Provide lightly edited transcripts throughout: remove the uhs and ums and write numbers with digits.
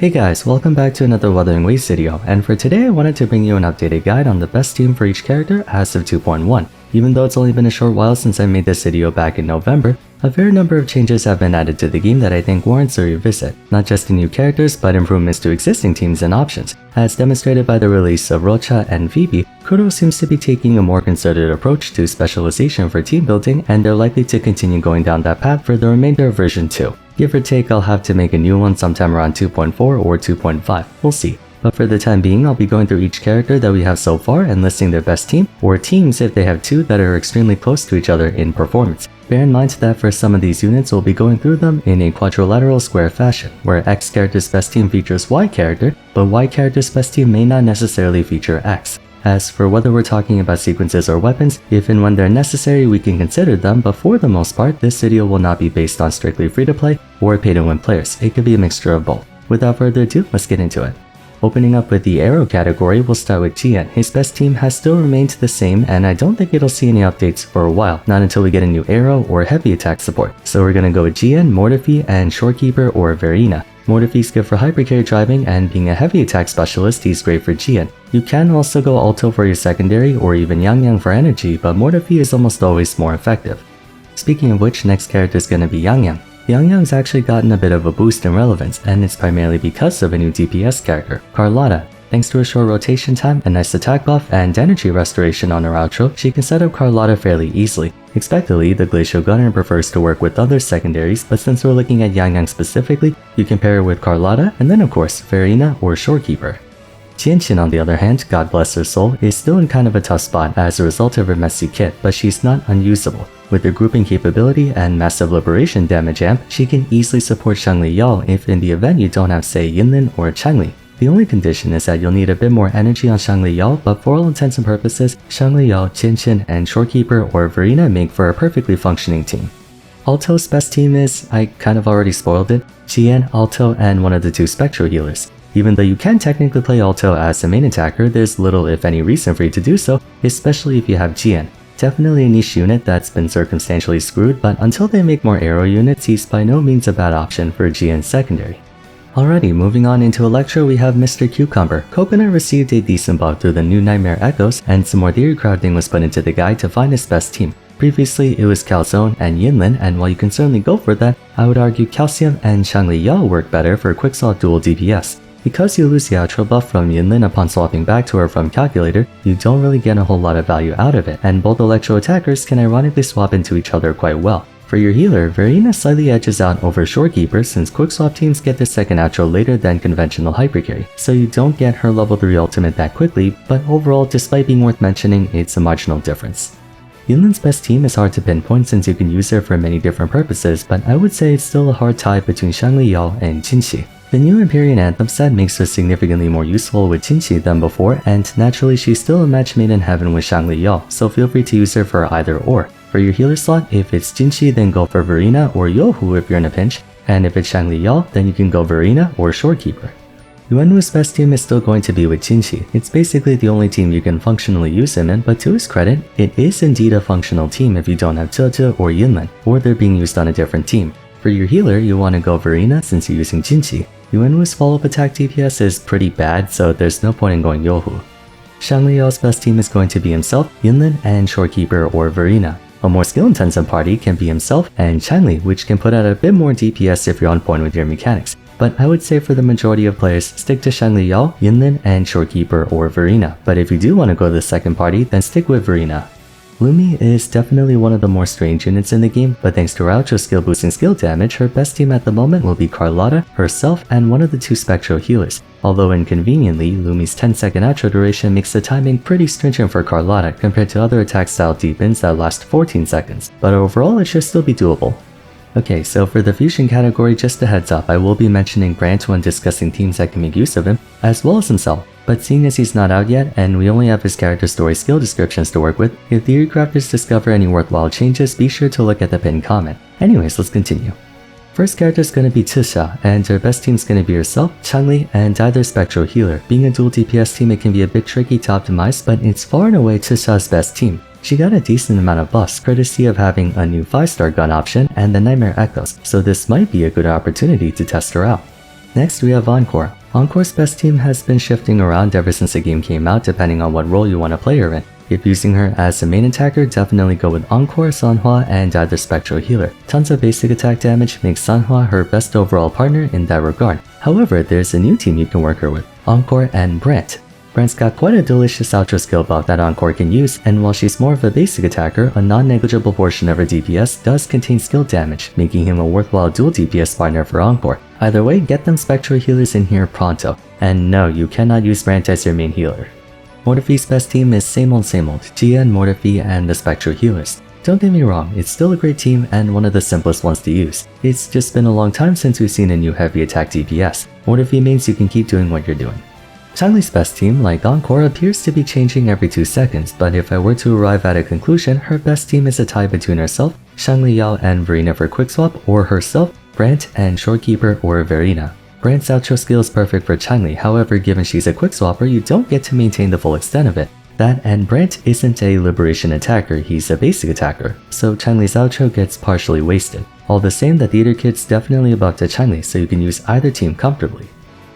Hey guys, welcome back to another Wuthering Waves video, and for today I wanted to bring you an updated guide on the best team for each character as of 2.1. Even though it's only been a short while since I made this video back in November, a fair number of changes have been added to the game that I think warrants a revisit, not just the new characters but improvements to existing teams and options. As demonstrated by the release of Rocha and Phoebe, Kudo seems to be taking a more concerted approach to specialization for team building, and they're likely to continue going down that path for the remainder of version 2. Give or take, I'll have to make a new one sometime around 2.4 or 2.5, we'll see. But for the time being, I'll be going through each character that we have so far and listing their best team, or teams if they have two that are extremely close to each other in performance. Bear in mind that for some of these units, we'll be going through them in a quadrilateral square fashion, where X character's best team features Y character, but Y character's best team may not necessarily feature X. As for whether we're talking about sequences or weapons, if and when they're necessary we can consider them, but for the most part, this video will not be based on strictly free-to-play or pay-to-win players. It could be a mixture of both. Without further ado, let's get into it. Opening up with the Arrow category, we'll start with Jian. His best team has still remained the same, and I don't think it'll see any updates for a while, not until we get a new Arrow or heavy attack support. So we're gonna go with Jian, Mortefi, and Shorekeeper or Verena. Mortefi's good for hypercarry driving, and being a heavy attack specialist, he's great for Jian. You can also go Alto for your secondary or even Yang Yang for energy, but Mortefi is almost always more effective. Speaking of which, next character is gonna be Yang Yang. Yang Yang's actually gotten a bit of a boost in relevance, and it's primarily because of a new DPS character, Carlotta. Thanks to a short rotation time, a nice attack buff, and energy restoration on her outro, she can set up Carlotta fairly easily. Expectedly, the Glacio Gunner prefers to work with other secondaries, but since we're looking at Yang Yang specifically, you can pair her with Carlotta, and then of course, Verena or Shorekeeper. Qianqin, on the other hand, God bless her soul, is still in kind of a tough spot as a result of her messy kit, but she's not unusable. With her grouping capability and massive liberation damage amp, she can easily support Shangli Yao if in the event you don't have, say, Yinlin or Changli. The only condition is that you'll need a bit more energy on Shangli Yao, but for all intents and purposes, Shangli Yao, Qianqin, and Shorekeeper or Verena make for a perfectly functioning team. Alto's best team is, I kind of already spoiled it, Jian, Alto, and one of the two Spectro healers. Even though you can technically play Alto as a main attacker, there's little if any reason for you to do so, especially if you have Jian. Definitely a niche unit that's been circumstantially screwed, but until they make more Arrow units, he's by no means a bad option for Jian's secondary. Alrighty, moving on into Electro, we have Mr. Cucumber. Coconut received a decent buff through the new Nightmare Echoes, and some more theory crafting was put into the guide to find his best team. Previously, it was Calzone and Yinlin, and while you can certainly go for that, I would argue Calcium and Shangli Yao work better for Quicksaw dual DPS. Because you lose the outro buff from Yinlin upon swapping back to her from Calculator, you don't really get a whole lot of value out of it, and both Electro attackers can ironically swap into each other quite well. For your healer, Verena slightly edges out over Shorekeeper since quick-swap teams get their second outro later than conventional hypercarry, so you don't get her level 3 ultimate that quickly, but overall, despite being worth mentioning, it's a marginal difference. Yinlin's best team is hard to pinpoint since you can use her for many different purposes, but I would say it's still a hard tie between Shangli Yao and Qinxi. The new Empyrean Anthem set makes her significantly more useful with Qinxi than before, and naturally she's still a match made in heaven with Shangli Yao, so feel free to use her for either or. For your healer slot, if it's Qinxi then go for Verena or Youhu if you're in a pinch, and if it's Shangli Yao then you can go Verena or Shorekeeper. Yuanwu's best team is still going to be with Qinxi. It's basically the only team you can functionally use him in, but to his credit, it is indeed a functional team if you don't have Zhe or Yinlin, or they're being used on a different team. For your healer, you want to go Verena since you're using Qinxi. Yuanwu's follow-up attack DPS is pretty bad, so there's no point in going Youhu. Shangli Yao's best team is going to be himself, Yinlin, and Shorekeeper or Verena. A more skill-intensive party can be himself and Changli, which can put out a bit more DPS if you're on point with your mechanics. But I would say for the majority of players, stick to Shangli Yao, Yinlin, and Shorekeeper or Verena. But if you do want to go to the second party, then stick with Verena. Lumi is definitely one of the more strange units in the game, but thanks to her outro skill boosting skill damage, her best team at the moment will be Carlotta, herself, and one of the two Spectro healers. Although inconveniently, Lumi's 10-second outro duration makes the timing pretty stringent for Carlotta compared to other attack style deepens that last 14 seconds, but overall it should still be doable. Okay, so for the fusion category, just a heads up, I will be mentioning Grant when discussing teams that can make use of him, as well as himself. But seeing as he's not out yet, and we only have his character story skill descriptions to work with, if theory crafters discover any worthwhile changes, be sure to look at the pinned comment. Anyways, let's continue. First character is going to be Tisha, and her best team is going to be herself, Changli, and either Spectro healer. Being a dual DPS team, it can be a bit tricky to optimize, but it's far and away Tisha's best team. She got a decent amount of buffs courtesy of having a new 5-star gun option and the Nightmare Echoes, so this might be a good opportunity to test her out. Next we have Encore. Encore's best team has been shifting around ever since the game came out depending on what role you want to play her in. If using her as a main attacker, definitely go with Encore, Sanhua, and either Spectro healer. Tons of basic attack damage makes Sanhua her best overall partner in that regard. However, there's a new team you can work her with, Encore and Brent. Brent's got quite a delicious outro skill buff that Encore can use, and while she's more of a basic attacker, a non-negligible portion of her DPS does contain skill damage, making him a worthwhile dual DPS partner for Encore. Either way, get them Spectro healers in here pronto. And no, you cannot use Brent as your main healer. Mortephi's best team is same old, Gia and Mortephi and the Spectro healers. Don't get me wrong, it's still a great team and one of the simplest ones to use. It's just been a long time since we've seen a new heavy attack DPS. Mortephi means you can keep doing what you're doing. Changli's best team, like Encore, appears to be changing every 2 seconds, but if I were to arrive at a conclusion, her best team is a tie between herself, Shangli Yao and Verena for quick swap, or herself, Brent and Shorekeeper or Verena. Brent's outro skill is perfect for Changli, however given she's a quick swapper, you don't get to maintain the full extent of it. That and Brent isn't a liberation attacker, he's a basic attacker, so Changli's outro gets partially wasted. All the same, the Theater Kid's definitely above to Changli, so you can use either team comfortably.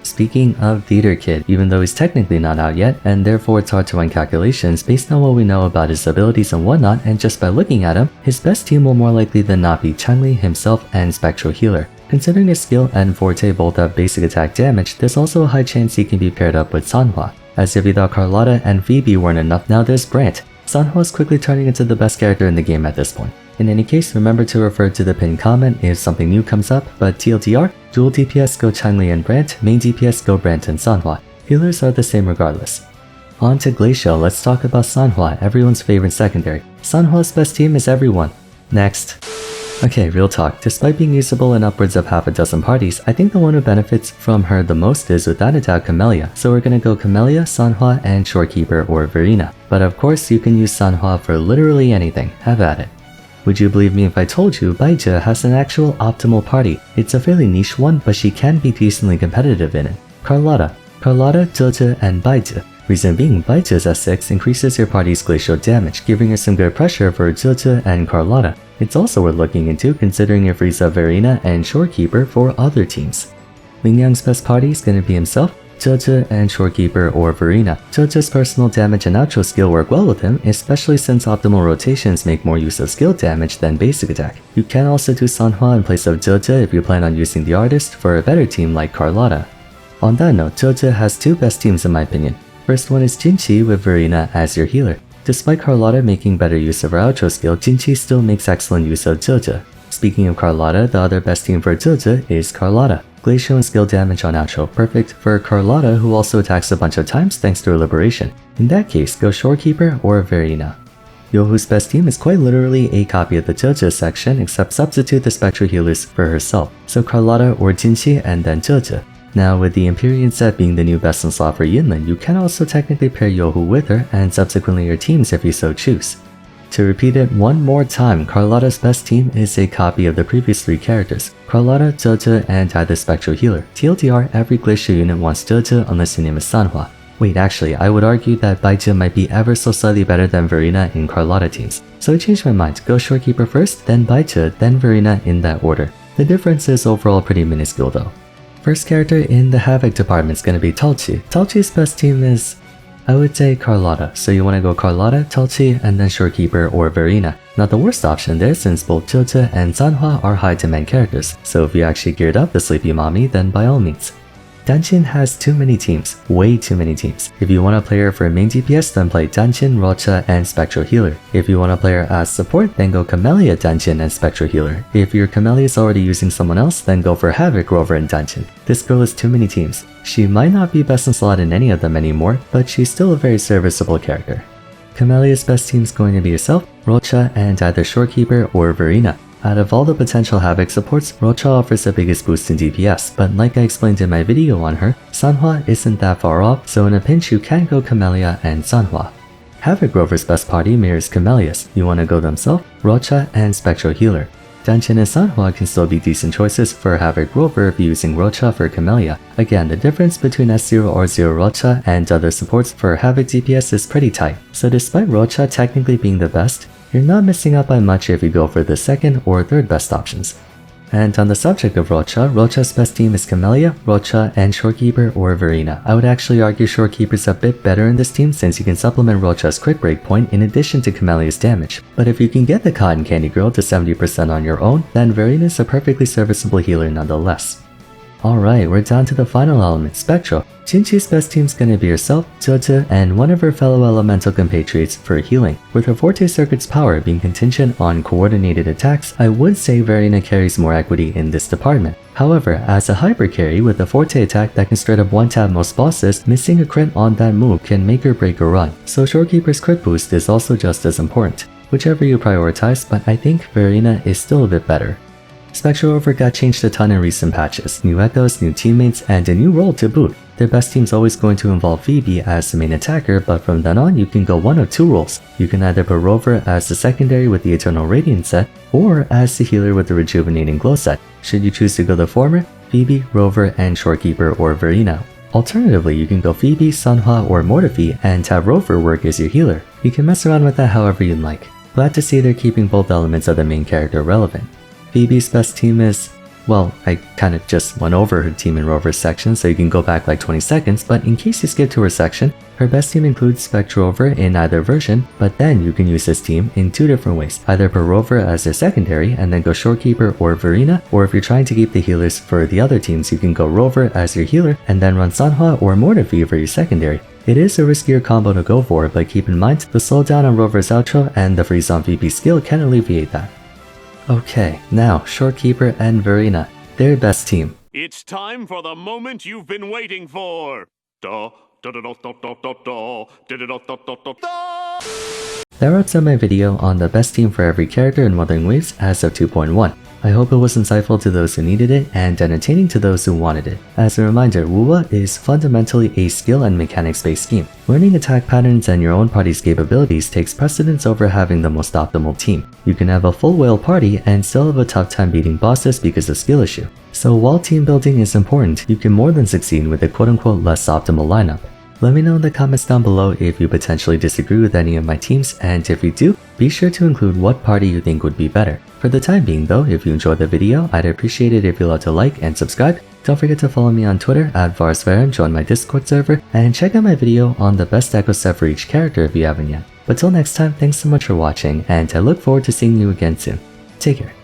Speaking of Theater Kid, even though he's technically not out yet, and therefore it's hard to run calculations based on what we know about his abilities and whatnot, and just by looking at him, his best team will more likely than not be Changli, himself, and Spectro healer. Considering his skill and forte both have basic attack damage, there's also a high chance he can be paired up with Sanhua. As if you thought Carlotta and Phoebe weren't enough, now there's Brent. Sanhua is quickly turning into the best character in the game at this point. In any case, remember to refer to the pinned comment if something new comes up, but TLDR, dual DPS go Changli and Brent, main DPS go Brent and Sanhua. Healers are the same regardless. On to Glacio, let's talk about Sanhua, everyone's favorite secondary. Sanhua's best team is everyone. Next. Okay, real talk, despite being usable in upwards of half a dozen parties, I think the one who benefits from her the most is without a doubt Camellia, so we're gonna go Camellia, Sanhua, and Shorekeeper or Verena. But of course you can use Sanhua for literally anything, have at it. Would you believe me if I told you Baizhi has an actual optimal party? It's a fairly niche one, but she can be decently competitive in it. Carlotta, Zhe, and Baizhi. Reason being, Baizhi's S6 increases your party's glacial damage, giving her some good pressure for Zhe and Carlotta. It's also worth looking into considering it frees up Verena and Shorekeeper for other teams. Lingyang's best party is going to be himself, Zhe and Shorekeeper or Verena. Zhe's personal damage and outro skill work well with him, especially since optimal rotations make more use of skill damage than basic attack. You can also do Sanhua in place of Zhe if you plan on using the artist for a better team like Carlotta. On that note, Zhe has 2 best teams in my opinion. First one is Jinchi with Verena as your healer. Despite Carlotta making better use of her outro skill, Jinchi still makes excellent use of Zhe. Speaking of Carlotta, the other best team for Zhe is Carlotta. Glacio and skill damage on outro, perfect for Carlotta who also attacks a bunch of times thanks to her liberation. In that case, go Shorekeeper or Verena. Yohu's best team is quite literally a copy of the Zhe section except substitute the Spectro healers for herself, so Carlotta or Jinchi and then Zhe. Now with the Empyrean set being the new best in slot for Yinlin, you can also technically pair Yohu with her and subsequently your teams if you so choose. To repeat it one more time, Carlotta's best team is a copy of the previous 3 characters, Carlotta, Zhe, and either Spectro healer. TLDR, every Glacio unit wants Zhe unless your name is Sanhua. Wait, actually, I would argue that Baizhi might be ever so slightly better than Verena in Carlotta teams. So I changed my mind, go Shorekeeper first, then Baizhi, then Verena in that order. The difference is overall pretty minuscule though. First character in the Havoc department is going to be Talchi. Talchi's best team is, I would say, Carlotta, so you want to go Carlotta, Talchi, and then Shorekeeper or Verena. Not the worst option there since both Zhe and Sanhua are high demand characters, so if you actually geared up the sleepy mommy, then by all means. Danchin has too many teams, way too many teams. If you want to play her for main DPS, then play Danchin, Rocha, and Spectro healer. If you want to play her as support, then go Camellia, Danchin, and Spectro healer. If your Camellia is already using someone else, then go for Havoc, Rover, and Danchin. This girl has too many teams. She might not be best in slot in any of them anymore, but she's still a very serviceable character. Camellia's best team is going to be herself, Rocha, and either Shorekeeper or Verena. Out of all the potential Havoc supports, Rocha offers the biggest boost in DPS, but like I explained in my video on her, Sanhua isn't that far off, so in a pinch you can go Camellia and Sanhua. Havoc Rover's best party mirrors Camellia's. You want to go themselves, Rocha, and Spectro healer. Danchin and Sanhua can still be decent choices for Havoc Rover if using Rocha for Camellia. Again, the difference between S0 or 0 Rocha and other supports for Havoc DPS is pretty tight, so despite Rocha technically being the best, you're not missing out by much if you go for the second or third best options. And on the subject of Rocha, Rocha's best team is Camellia, Rocha, and Shorekeeper or Verena. I would actually argue Shorekeeper's a bit better in this team since you can supplement Rocha's crit break point in addition to Camellia's damage. But if you can get the Cotton Candy Girl to 70% on your own, then Verena is a perfectly serviceable healer nonetheless. Alright, we're down to the final element, Spectro. Chinchi's best team's gonna be herself, Tutu, and one of her fellow elemental compatriots for healing. With her Forte Circuit's power being contingent on coordinated attacks, I would say Verena carries more equity in this department. However, as a hyper carry with a Forte attack that can straight up one-tap most bosses, missing a crit on that move can make or break a run, so Shorekeeper's crit boost is also just as important. Whichever you prioritize, but I think Verena is still a bit better. Spectro got changed a ton in recent patches, new echoes, new teammates, and a new role to boot. Their best team's always going to involve Phoebe as the main attacker, but from then on you can go one of two roles. You can either put Rover as the secondary with the Eternal Radiance set, or as the healer with the Rejuvenating Glow set. Should you choose to go the former, Phoebe, Rover, and Shorekeeper or Verena. Alternatively, you can go Phoebe, Sunhwa, or Mortefi and have Rover work as your healer. You can mess around with that however you'd like. Glad to see they're keeping both elements of the main character relevant. Phoebe's best team is, well, I kinda just went over her team in Rover's section so you can go back like 20 seconds, but in case you skip to her section, her best team includes Spectro Rover in either version, but then you can use this team in two different ways. Either put Rover as their secondary and then go Shorekeeper or Verena, or if you're trying to keep the healers for the other teams, you can go Rover as your healer and then run Sunhwa or Mortefi for your secondary. It is a riskier combo to go for, but keep in mind the slowdown on Rover's outro and the freeze on Phoebe's skill can alleviate that. Okay, now Shorekeeper and Verena, their best team. It's time for the moment you've been waiting for. That wraps up my video on the best team for every character in Wuthering Waves as of 2.1. I hope it was insightful to those who needed it and entertaining to those who wanted it. As a reminder, Wuwa is fundamentally a skill and mechanics-based scheme. Learning attack patterns and your own party's capabilities takes precedence over having the most optimal team. You can have a full whale party and still have a tough time beating bosses because of skill issue. So while team building is important, you can more than succeed with a quote-unquote less optimal lineup. Let me know in the comments down below if you potentially disagree with any of my teams, and if you do, be sure to include what party you think would be better. For the time being though, if you enjoyed the video, I'd appreciate it if you love to like and subscribe. Don't forget to follow me on Twitter @VarsVaren, join my Discord server, and check out my video on the best echo set for each character if you haven't yet. But till next time, thanks so much for watching, and I look forward to seeing you again soon. Take care.